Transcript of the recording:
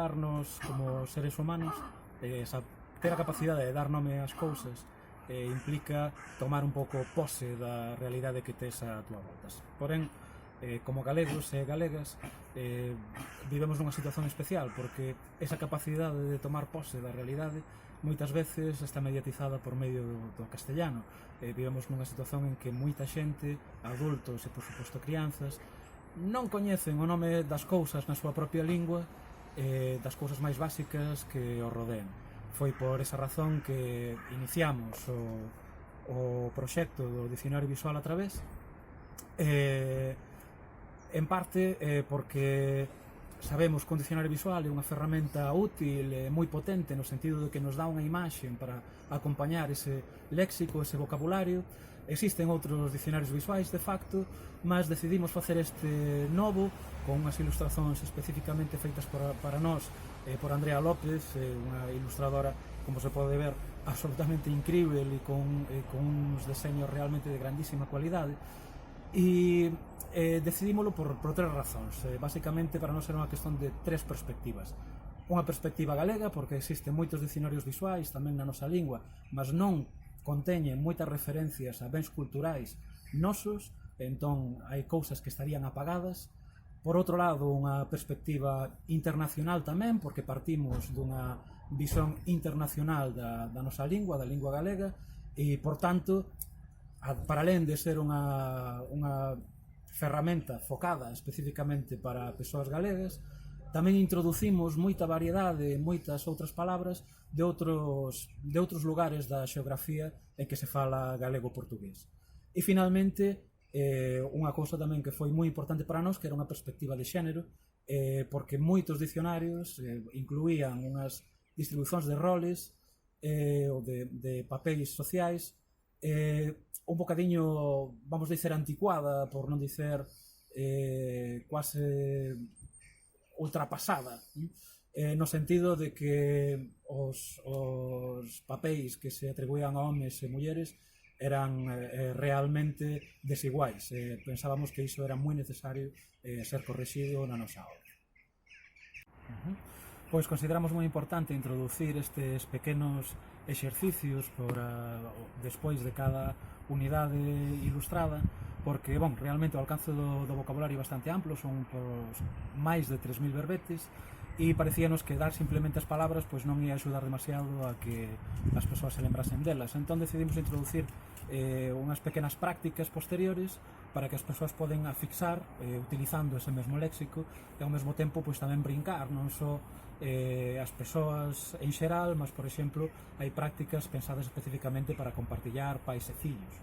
comunicarnos como seres humanos, ter a capacidade de dar nome ás cousas implica tomar un pouco pose da realidade que tes a túa volta. Porén, como galegos e galegas, vivemos nunha situación especial porque esa capacidade de tomar pose da realidade moitas veces está mediatizada por medio do castellano. Vivemos nunha situación en que moita xente, adultos e por suposto crianzas, non coñecen o nome das cousas na súa propia lingua, das cousas máis básicas que o rodean. Foi por esa razón que iniciamos o proxecto do Dicionario Visual a través, en parte porque sabemos que un dicionario visual é unha ferramenta útil e moi potente no sentido de que nos dá unha imaxe para acompañar ese léxico, ese vocabulario. Existen outros dicionarios visuais de facto, mas decidimos facer este novo con unhas ilustracións especificamente feitas para nós por Andrea López, unha ilustradora, como se pode ver, absolutamente incrível e con uns deseños realmente de grandísima cualidade. E decidímolo por tres razóns. Basicamente, para nós era unha cuestión de tres perspectivas. Unha perspectiva galega, porque existen moitos dicionarios visuais tamén na nosa lingua, mas non conteñen moitas referencias a bens culturais nosos, entón hai cousas que estarían apagadas. Por outro lado, unha perspectiva internacional tamén, porque partimos dunha visión internacional da nosa lingua, da lingua galega, e, por tanto, para alén de ser unha ferramenta focada especificamente para persoas galegas, tamén introducimos moita variedade e moitas outras palabras de outros lugares da xeografía en que se fala galego-portugués. E, finalmente, unha cousa tamén que foi moi importante para nós, que era unha perspectiva de xénero, porque moitos dicionarios incluían unhas distribucións de roles ou de papéis sociais un bocadiño, vamos dizer, anticuada, por non dicer quase ultrapasada, no sentido de que os papéis que se atribuían a homes e mulleres eran realmente desiguais. Pensábamos que iso era moi necesario ser corrixido na nosa obra. Pois consideramos moi importante introducir estes pequenos exercicios despois de cada unidade ilustrada, porque, realmente o alcance do vocabulario é bastante amplo, son máis de 3.000 verbetes, e parecíanos que dar simplemente as palabras pois non ia axudar demasiado a que as persoas se lembrasen delas. Entón decidimos introducir unhas pequenas prácticas posteriores para que as persoas poden afixar utilizando ese mesmo léxico e ao mesmo tempo pois tamén brincar, non só as persoas en xeral, mas, por exemplo, hai prácticas pensadas especificamente para compartillar pais e fillos.